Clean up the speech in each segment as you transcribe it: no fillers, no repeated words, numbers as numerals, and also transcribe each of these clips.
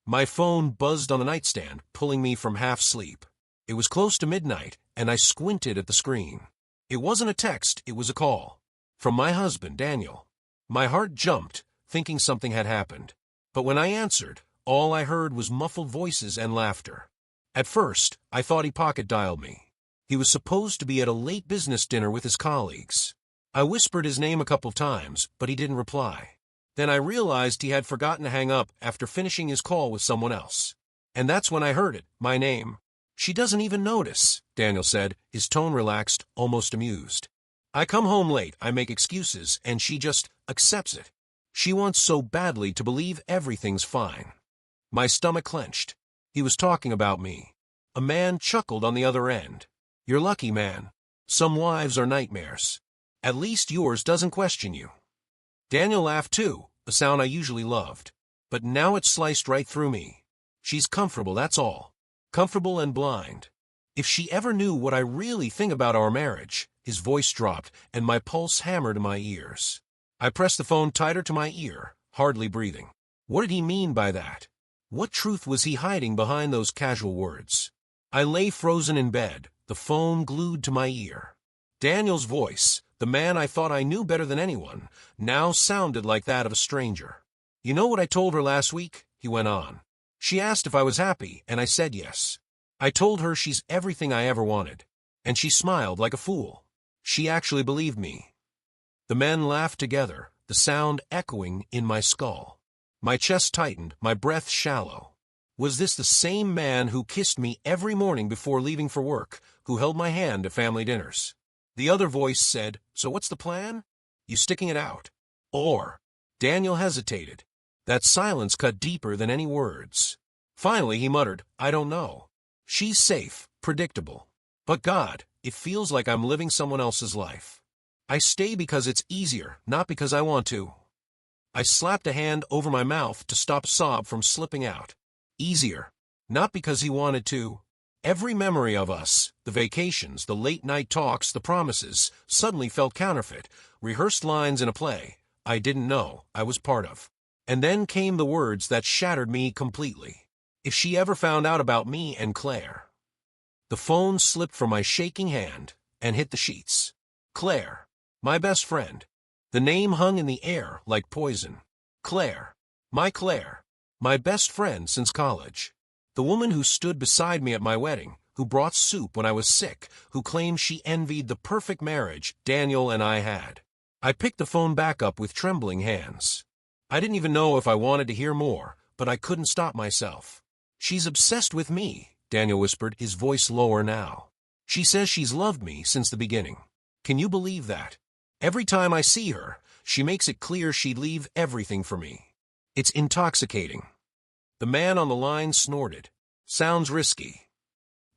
My phone buzzed on the nightstand, pulling me from half sleep. It was close to midnight, and I squinted at the screen. It wasn't a text, it was a call. From my husband, Daniel. My heart jumped, thinking something had happened. But when I answered, all I heard was muffled voices and laughter. At first, I thought he pocket-dialed me. He was supposed to be at a late business dinner with his colleagues. I whispered his name a couple times, but he didn't reply. Then I realized he had forgotten to hang up after finishing his call with someone else. And that's when I heard it, my name. "She doesn't even notice," Daniel said, his tone relaxed, almost amused. "I come home late, I make excuses, and she just accepts it. She wants so badly to believe everything's fine." My stomach clenched. He was talking about me. A man chuckled on the other end. "You're lucky, man. Some wives are nightmares. At least yours doesn't question you." Daniel laughed too, a sound I usually loved. But now it sliced right through me. "She's comfortable, that's all. Comfortable and blind. If she ever knew what I really think about our marriage." His voice dropped, and my pulse hammered in my ears. I pressed the phone tighter to my ear, hardly breathing. What did he mean by that? What truth was he hiding behind those casual words? I lay frozen in bed, the phone glued to my ear. Daniel's voice, the man I thought I knew better than anyone, now sounded like that of a stranger. "You know what I told her last week?" he went on. "She asked if I was happy, and I said yes. I told her she's everything I ever wanted. And she smiled like a fool. She actually believed me." The men laughed together, the sound echoing in my skull. My chest tightened, my breath shallow. Was this the same man who kissed me every morning before leaving for work, who held my hand at family dinners? The other voice said, "So what's the plan? You sticking it out?" Or, Daniel hesitated. That silence cut deeper than any words. Finally, he muttered, "I don't know. She's safe, predictable. But God, it feels like I'm living someone else's life. I stay because it's easier, not because I want to." I slapped a hand over my mouth to stop a sob from slipping out. Easier. Not because he wanted to. Every memory of us, the vacations, the late-night talks, the promises, suddenly felt counterfeit, rehearsed lines in a play I didn't know I was part of. And then came the words that shattered me completely. If she ever found out about me and Claire. The phone slipped from my shaking hand and hit the sheets. Claire. My best friend. The name hung in the air like poison. Claire. My best friend since college. The woman who stood beside me at my wedding, who brought soup when I was sick, who claimed she envied the perfect marriage Daniel and I had. I picked the phone back up with trembling hands. I didn't even know if I wanted to hear more, but I couldn't stop myself. "She's obsessed with me," Daniel whispered, his voice lower now. "She says she's loved me since the beginning. Can you believe that? Every time I see her, she makes it clear she'd leave everything for me. It's intoxicating." The man on the line snorted. "Sounds risky."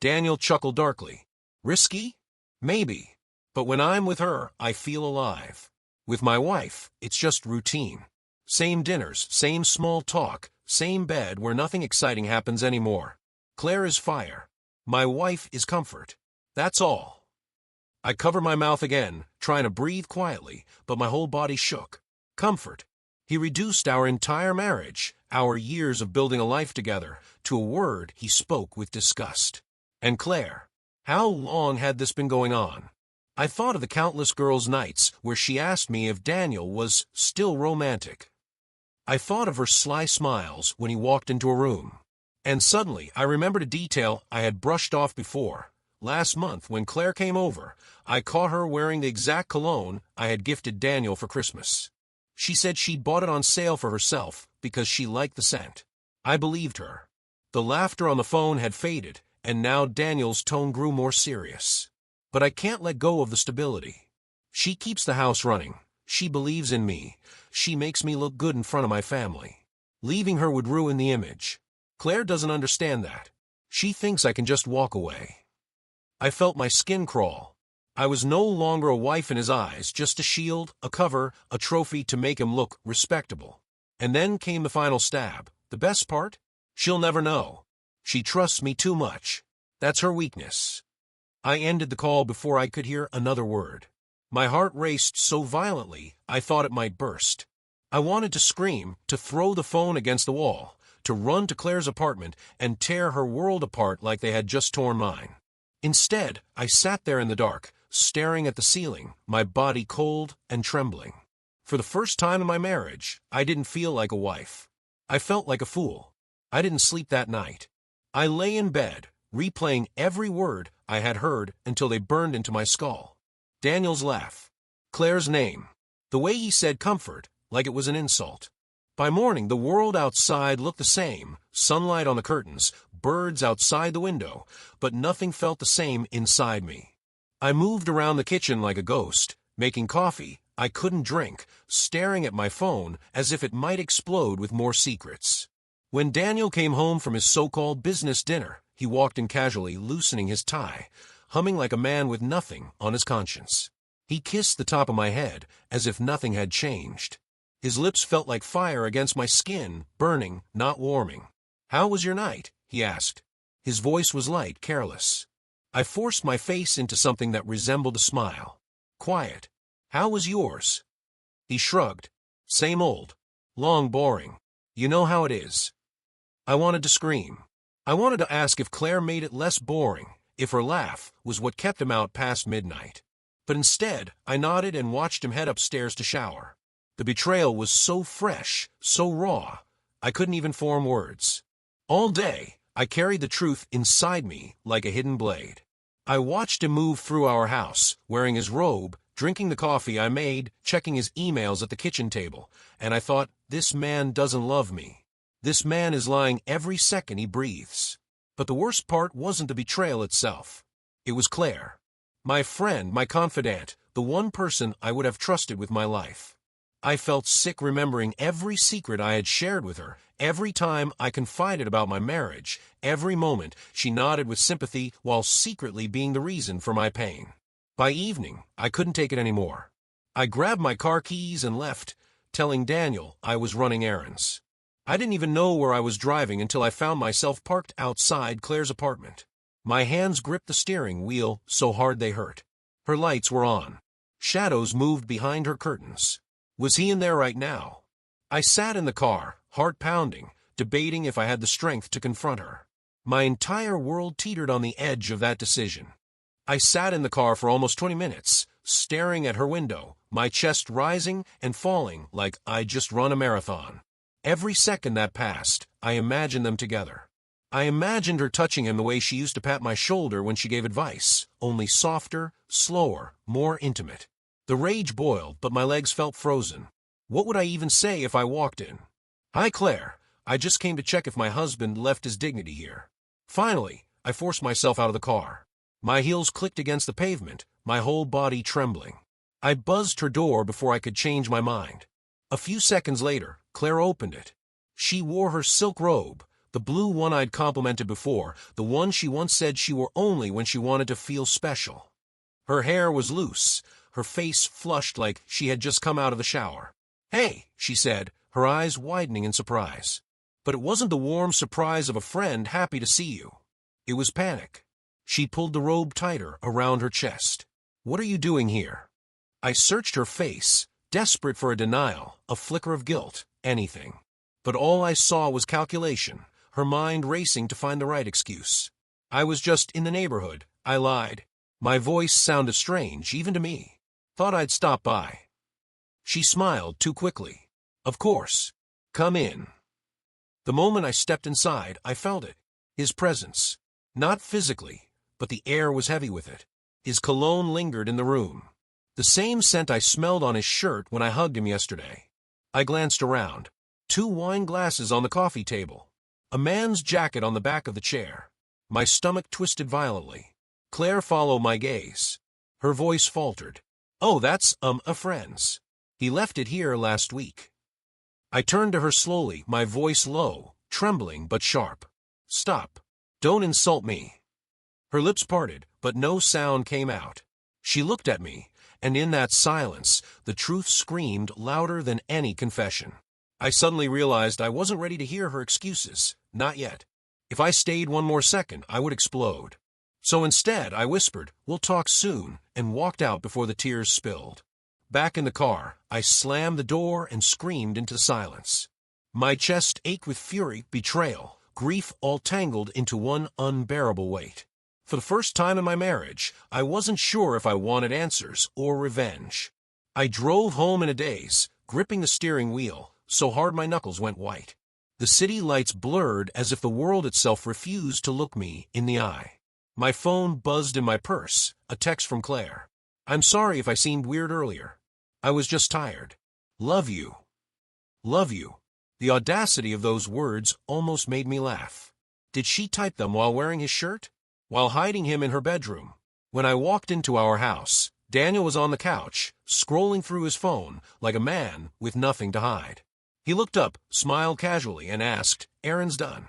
Daniel chuckled darkly. "Risky? Maybe. But when I'm with her, I feel alive. With my wife, it's just routine. Same dinners, same small talk, same bed where nothing exciting happens anymore. Claire is fire. My wife is comfort. That's all." I covered my mouth again, trying to breathe quietly, but my whole body shook. Comfort. He reduced our entire marriage, our years of building a life together, to a word he spoke with disgust. And Claire. How long had this been going on? I thought of the countless girls' nights where she asked me if Daniel was still romantic. I thought of her sly smiles when he walked into a room. And suddenly I remembered a detail I had brushed off before. Last month, when Claire came over, I caught her wearing the exact cologne I had gifted Daniel for Christmas. She said she'd bought it on sale for herself because she liked the scent. I believed her. The laughter on the phone had faded, and now Daniel's tone grew more serious. But I can't let go of the stability. She keeps the house running. She believes in me. She makes me look good in front of my family. Leaving her would ruin the image. Claire doesn't understand that. She thinks I can just walk away. I felt my skin crawl. I was no longer a wife in his eyes, just a shield, a cover, a trophy to make him look respectable. And then came the final stab. The best part? She'll never know. She trusts me too much. That's her weakness. I ended the call before I could hear another word. My heart raced so violently I thought it might burst. I wanted to scream, to throw the phone against the wall, to run to Claire's apartment and tear her world apart like they had just torn mine. Instead, I sat there in the dark, staring at the ceiling, my body cold and trembling. For the first time in my marriage, I didn't feel like a wife. I felt like a fool. I didn't sleep that night. I lay in bed, replaying every word I had heard until they burned into my skull. Daniel's laugh. Claire's name. The way he said comfort, like it was an insult. By morning, the world outside looked the same, sunlight on the curtains, birds outside the window, but nothing felt the same inside me. I moved around the kitchen like a ghost, making coffee I couldn't drink, staring at my phone as if it might explode with more secrets. When Daniel came home from his so-called business dinner, he walked in casually, loosening his tie, humming like a man with nothing on his conscience. He kissed the top of my head as if nothing had changed. His lips felt like fire against my skin, burning, not warming. "How was your night?" he asked. His voice was light, careless. I forced my face into something that resembled a smile. "Quiet. How was yours?" He shrugged. "Same old. Long, boring. You know how it is." I wanted to scream. I wanted to ask if Claire made it less boring, if her laugh was what kept him out past midnight. But instead, I nodded and watched him head upstairs to shower. The betrayal was so fresh, so raw, I couldn't even form words. All day, I carried the truth inside me like a hidden blade. I watched him move through our house, wearing his robe, drinking the coffee I made, checking his emails at the kitchen table, and I thought, this man doesn't love me. This man is lying every second he breathes. But the worst part wasn't the betrayal itself. It was Claire. My friend, my confidant, the one person I would have trusted with my life. I felt sick remembering every secret I had shared with her, every time I confided about my marriage, every moment she nodded with sympathy while secretly being the reason for my pain. By evening, I couldn't take it anymore. I grabbed my car keys and left, telling Daniel I was running errands. I didn't even know where I was driving until I found myself parked outside Claire's apartment. My hands gripped the steering wheel so hard they hurt. Her lights were on. Shadows moved behind her curtains. Was he in there right now? I sat in the car, heart pounding, debating if I had the strength to confront her. My entire world teetered on the edge of that decision. I sat in the car for almost 20 minutes, staring at her window, my chest rising and falling like I'd just run a marathon. Every second that passed, I imagined them together. I imagined her touching him the way she used to pat my shoulder when she gave advice, only softer, slower, more intimate. The rage boiled, but my legs felt frozen. What would I even say if I walked in? "Hi, Claire. I just came to check if my husband left his dignity here." Finally, I forced myself out of the car. My heels clicked against the pavement, my whole body trembling. I buzzed her door before I could change my mind. A few seconds later, Claire opened it. She wore her silk robe, the blue one I'd complimented before, the one she once said she wore only when she wanted to feel special. Her hair was loose, her face flushed like she had just come out of the shower. "Hey," she said, her eyes widening in surprise. But it wasn't the warm surprise of a friend happy to see you. It was panic. She pulled the robe tighter around her chest. "What are you doing here?" I searched her face, desperate for a denial, a flicker of guilt, anything. But all I saw was calculation, her mind racing to find the right excuse. "I was just in the neighborhood," I lied. My voice sounded strange, even to me. "Thought I'd stop by." She smiled too quickly. "Of course. Come in." The moment I stepped inside, I felt it. His presence. Not physically, but the air was heavy with it. His cologne lingered in the room. The same scent I smelled on his shirt when I hugged him yesterday. I glanced around. 2 wine glasses on the coffee table. A man's jacket on the back of the chair. My stomach twisted violently. Claire followed my gaze. Her voice faltered. "Oh, that's, a friend's. He left it here last week." I turned to her slowly, my voice low, trembling but sharp. "Stop. Don't insult me." Her lips parted, but no sound came out. She looked at me, and in that silence, the truth screamed louder than any confession. I suddenly realized I wasn't ready to hear her excuses, not yet. If I stayed one more second, I would explode. So instead, I whispered, "We'll talk soon," and walked out before the tears spilled. Back in the car, I slammed the door and screamed into silence. My chest ached with fury, betrayal, grief all tangled into one unbearable weight. For the first time in my marriage, I wasn't sure if I wanted answers or revenge. I drove home in a daze, gripping the steering wheel, so hard my knuckles went white. The city lights blurred as if the world itself refused to look me in the eye. My phone buzzed in my purse, a text from Claire. "I'm sorry if I seemed weird earlier. I was just tired. Love you. Love you." The audacity of those words almost made me laugh. Did she type them while wearing his shirt? While hiding him in her bedroom? When I walked into our house, Daniel was on the couch, scrolling through his phone like a man with nothing to hide. He looked up, smiled casually, and asked, "Errand's done."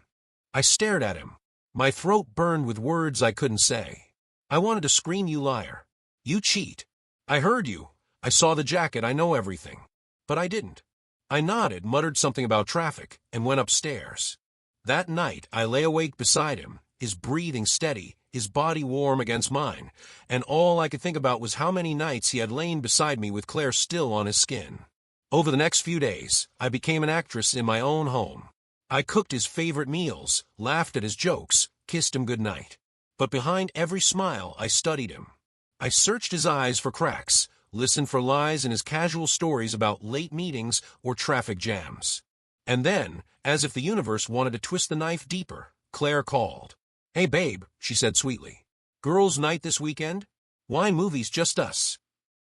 I stared at him. My throat burned with words I couldn't say. I wanted to scream, "You liar. You cheat. I heard you. I saw the jacket. I know everything." But I didn't. I nodded, muttered something about traffic, and went upstairs. That night, I lay awake beside him, his breathing steady, his body warm against mine, and all I could think about was how many nights he had lain beside me with Claire still on his skin. Over the next few days, I became an actress in my own home. I cooked his favorite meals, laughed at his jokes, kissed him goodnight. But behind every smile, I studied him. I searched his eyes for cracks, listened for lies in his casual stories about late meetings or traffic jams. And then, as if the universe wanted to twist the knife deeper, Claire called. "Hey babe," she said sweetly. "Girls' night this weekend? Wine movies, just us."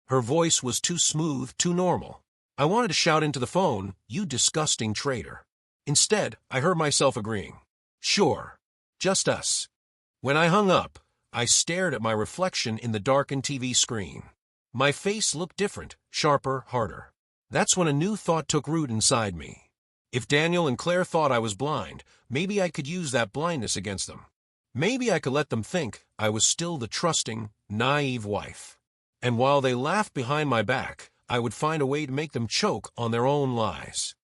Her voice was too smooth, too normal. I wanted to shout into the phone, "You disgusting traitor." Instead, I heard myself agreeing. "Sure. Just us." When I hung up, I stared at my reflection in the darkened TV screen. My face looked different, sharper, harder. That's when a new thought took root inside me. If Daniel and Claire thought I was blind, maybe I could use that blindness against them. Maybe I could let them think I was still the trusting, naive wife. And while they laughed behind my back, I would find a way to make them choke on their own lies.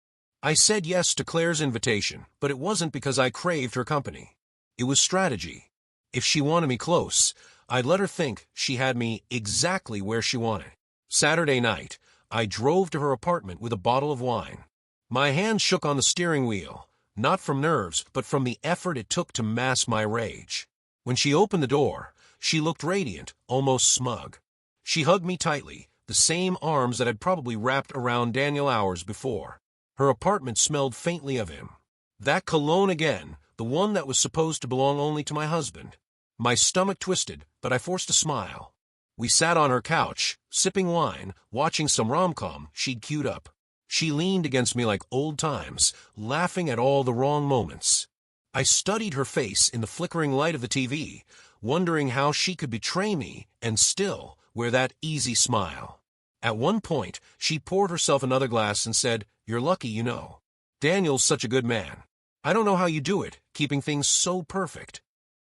I said yes to Claire's invitation, but it wasn't because I craved her company. It was strategy. If she wanted me close, I'd let her think she had me exactly where she wanted. Saturday night, I drove to her apartment with a bottle of wine. My hands shook on the steering wheel, not from nerves, but from the effort it took to mask my rage. When she opened the door, she looked radiant, almost smug. She hugged me tightly, the same arms that had probably wrapped around Daniel hours before. Her apartment smelled faintly of him. That cologne again, the one that was supposed to belong only to my husband. My stomach twisted, but I forced a smile. We sat on her couch, sipping wine, watching some rom-com she'd queued up. She leaned against me like old times, laughing at all the wrong moments. I studied her face in the flickering light of the TV, wondering how she could betray me and still wear that easy smile. At one point, she poured herself another glass and said, "You're lucky, you know. Daniel's such a good man. I don't know how you do it, keeping things so perfect."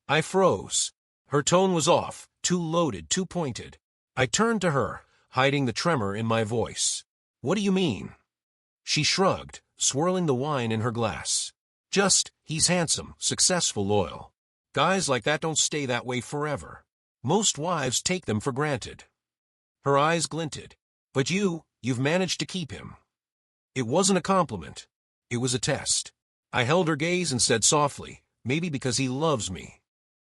I froze. Her tone was off, too loaded, too pointed. I turned to her, hiding the tremor in my voice. "What do you mean?" She shrugged, swirling the wine in her glass. "Just, he's handsome, successful, loyal. Guys like that don't stay that way forever. Most wives take them for granted." Her eyes glinted. "But you've managed to keep him." It wasn't a compliment. It was a test. I held her gaze and said softly, "Maybe because he loves me."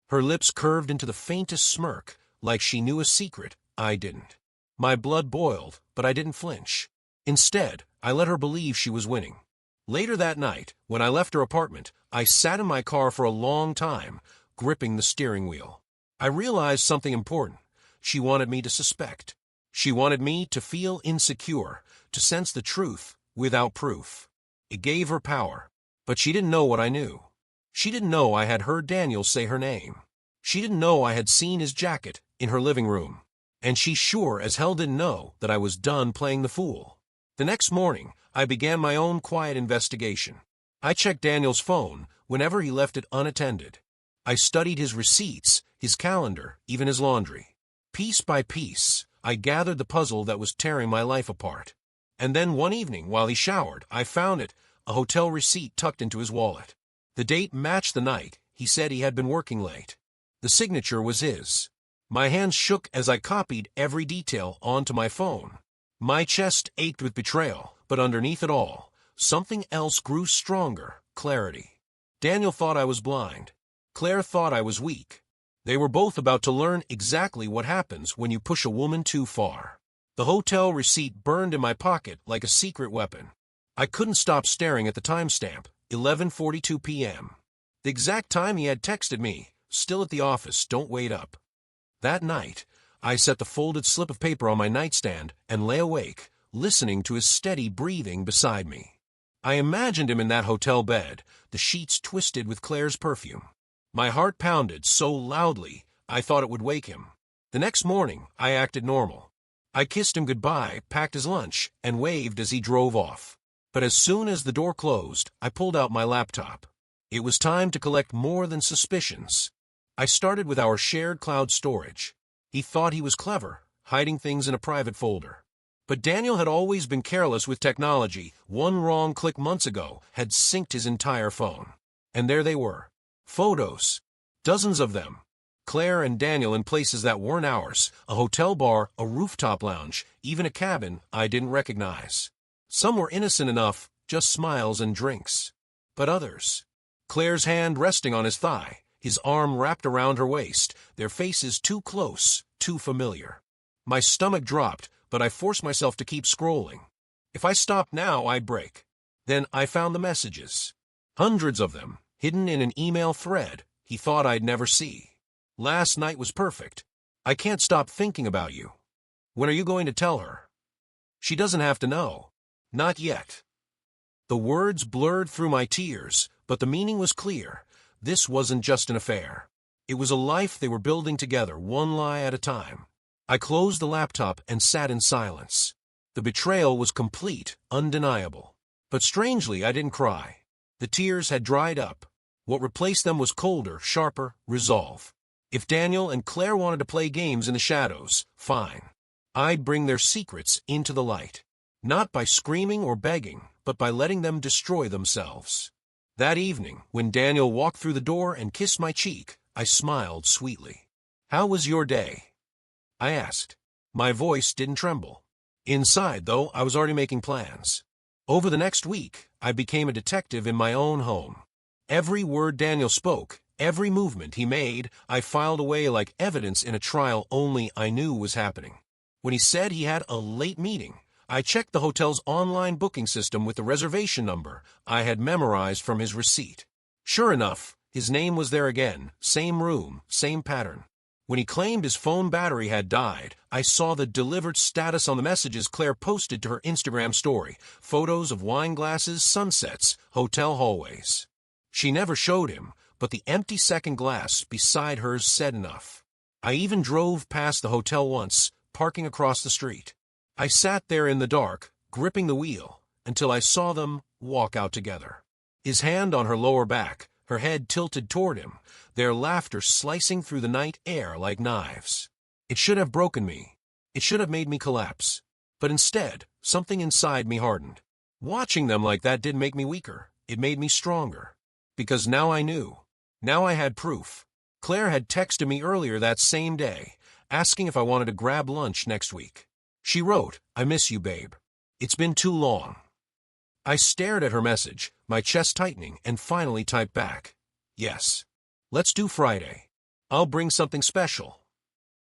Her lips curved into the faintest smirk, like she knew a secret I didn't. My blood boiled, but I didn't flinch. Instead, I let her believe she was winning. Later that night, when I left her apartment, I sat in my car for a long time, gripping the steering wheel. I realized something important. She wanted me to suspect. She wanted me to feel insecure, to sense the truth without proof. It gave her power. But she didn't know what I knew. She didn't know I had heard Daniel say her name. She didn't know I had seen his jacket in her living room. And she sure as hell didn't know that I was done playing the fool. The next morning, I began my own quiet investigation. I checked Daniel's phone whenever he left it unattended. I studied his receipts, his calendar, even his laundry. Piece by piece, I gathered the puzzle that was tearing my life apart. And then one evening, while he showered, I found it, a hotel receipt tucked into his wallet. The date matched the night he said he had been working late. The signature was his. My hands shook as I copied every detail onto my phone. My chest ached with betrayal, but underneath it all, something else grew stronger: clarity. Daniel thought I was blind. Claire thought I was weak. They were both about to learn exactly what happens when you push a woman too far. The hotel receipt burned in my pocket like a secret weapon. I couldn't stop staring at the timestamp, 11:42 p.m. The exact time he had texted me, "Still at the office, don't wait up." That night, I set the folded slip of paper on my nightstand and lay awake, listening to his steady breathing beside me. I imagined him in that hotel bed, the sheets twisted with Claire's perfume. My heart pounded so loudly, I thought it would wake him. The next morning, I acted normal. I kissed him goodbye, packed his lunch, and waved as he drove off. But as soon as the door closed, I pulled out my laptop. It was time to collect more than suspicions. I started with our shared cloud storage. He thought he was clever, hiding things in a private folder. But Daniel had always been careless with technology. One wrong click months ago had synced his entire phone. And there they were. Photos. Dozens of them. Claire and Daniel in places that weren't ours. A hotel bar, a rooftop lounge, even a cabin I didn't recognize. Some were innocent enough, just smiles and drinks. But others. Claire's hand resting on his thigh, his arm wrapped around her waist, their faces too close, too familiar. My stomach dropped, but I forced myself to keep scrolling. If I stopped now, I'd break. Then I found the messages. Hundreds of them, hidden in an email thread he thought I'd never see. "Last night was perfect. I can't stop thinking about you. When are you going to tell her? She doesn't have to know. Not yet." The words blurred through my tears, but the meaning was clear. This wasn't just an affair. It was a life they were building together, one lie at a time. I closed the laptop and sat in silence. The betrayal was complete, undeniable. But strangely, I didn't cry. The tears had dried up. What replaced them was colder, sharper resolve. If Daniel and Claire wanted to play games in the shadows, fine. I'd bring their secrets into the light. Not by screaming or begging, but by letting them destroy themselves. That evening, when Daniel walked through the door and kissed my cheek, I smiled sweetly. "How was your day?" I asked. My voice didn't tremble. Inside, though, I was already making plans. Over the next week, I became a detective in my own home. Every word Daniel spoke, every movement he made, I filed away like evidence in a trial only I knew was happening. When he said he had a late meeting, I checked the hotel's online booking system with the reservation number I had memorized from his receipt. Sure enough, his name was there again, same room, same pattern. When he claimed his phone battery had died, I saw the delivered status on the messages Claire posted to her Instagram story, photos of wine glasses, sunsets, hotel hallways. She never showed him, but the empty second glass beside hers said enough. I even drove past the hotel once, parking across the street. I sat there in the dark, gripping the wheel, until I saw them walk out together. His hand on her lower back, her head tilted toward him, their laughter slicing through the night air like knives. It should have broken me. It should have made me collapse. But instead, something inside me hardened. Watching them like that didn't make me weaker. It made me stronger. Because now I knew. Now I had proof. Claire had texted me earlier that same day, asking if I wanted to grab lunch next week. She wrote, "I miss you, babe. It's been too long." I stared at her message, my chest tightening, and finally typed back, "Yes. Let's do Friday. I'll bring something special."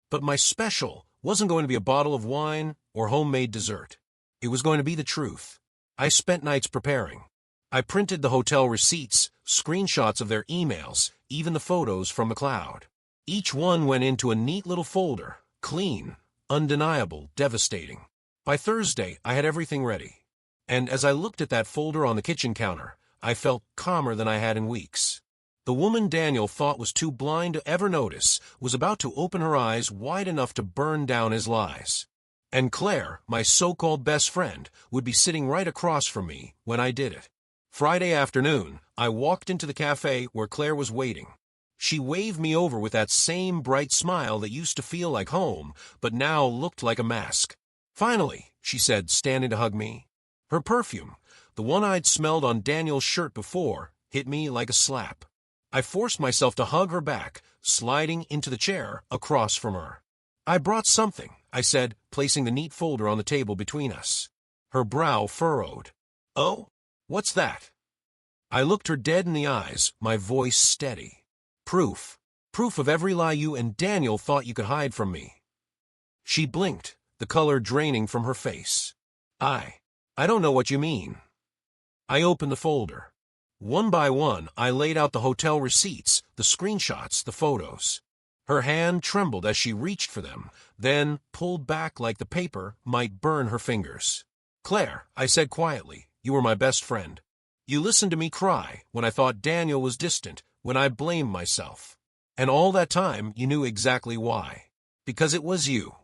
But my special wasn't going to be a bottle of wine or homemade dessert. It was going to be the truth. I spent nights preparing. I printed the hotel receipts, screenshots of their emails, even the photos from the cloud. Each one went into a neat little folder, clean, undeniable, devastating. By Thursday, I had everything ready. And as I looked at that folder on the kitchen counter, I felt calmer than I had in weeks. The woman Daniel thought was too blind to ever notice was about to open her eyes wide enough to burn down his lies. And Claire, my so-called best friend, would be sitting right across from me when I did it. Friday afternoon, I walked into the cafe where Claire was waiting. She waved me over with that same bright smile that used to feel like home, but now looked like a mask. "Finally," she said, standing to hug me. Her perfume, the one I'd smelled on Daniel's shirt before, hit me like a slap. I forced myself to hug her back, sliding into the chair across from her. "I brought something," I said, placing the neat folder on the table between us. Her brow furrowed. "Oh? What's that? I looked her dead in the eyes, my voice steady. Proof. Proof of every lie you and Daniel thought you could hide from me. She blinked, the color draining from her face. I don't know what you mean. I opened the folder. One by one, I laid out the hotel receipts, the screenshots, the photos. Her hand trembled as she reached for them, then pulled back like the paper might burn her fingers. Claire, I said quietly, you were my best friend. You listened to me cry when I thought Daniel was distant, when I blamed myself. And all that time, you knew exactly why. Because it was you.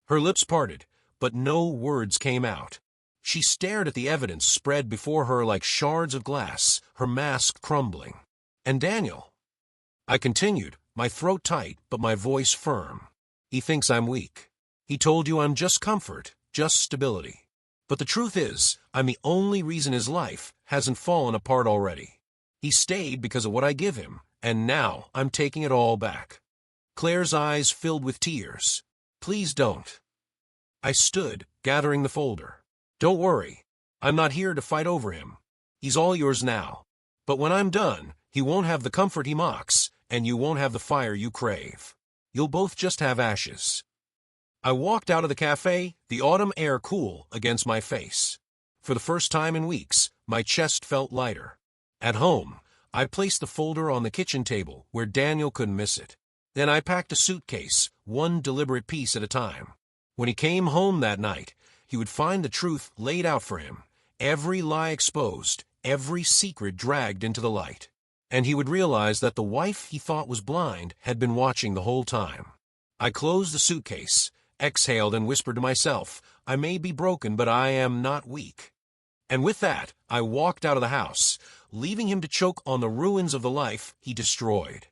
Her lips parted, but no words came out. She stared at the evidence spread before her like shards of glass, her mask crumbling. And Daniel? I continued, my throat tight, but my voice firm. He thinks I'm weak. He told you I'm just comfort, just stability. But the truth is, I'm the only reason his life hasn't fallen apart already. He stayed because of what I give him, and now I'm taking it all back. Claire's eyes filled with tears. Please don't. I stood, gathering the folder. Don't worry. I'm not here to fight over him. He's all yours now. But when I'm done, he won't have the comfort he mocks, and you won't have the fire you crave. You'll both just have ashes. I walked out of the cafe, the autumn air cool against my face. For the first time in weeks, my chest felt lighter. At home, I placed the folder on the kitchen table where Daniel couldn't miss it. Then I packed a suitcase, one deliberate piece at a time. When he came home that night, he would find the truth laid out for him, every lie exposed, every secret dragged into the light. And he would realize that the wife he thought was blind had been watching the whole time. I closed the suitcase, exhaled and whispered to myself, I may be broken, but I am not weak. And with that, I walked out of the house, leaving him to choke on the ruins of the life he destroyed.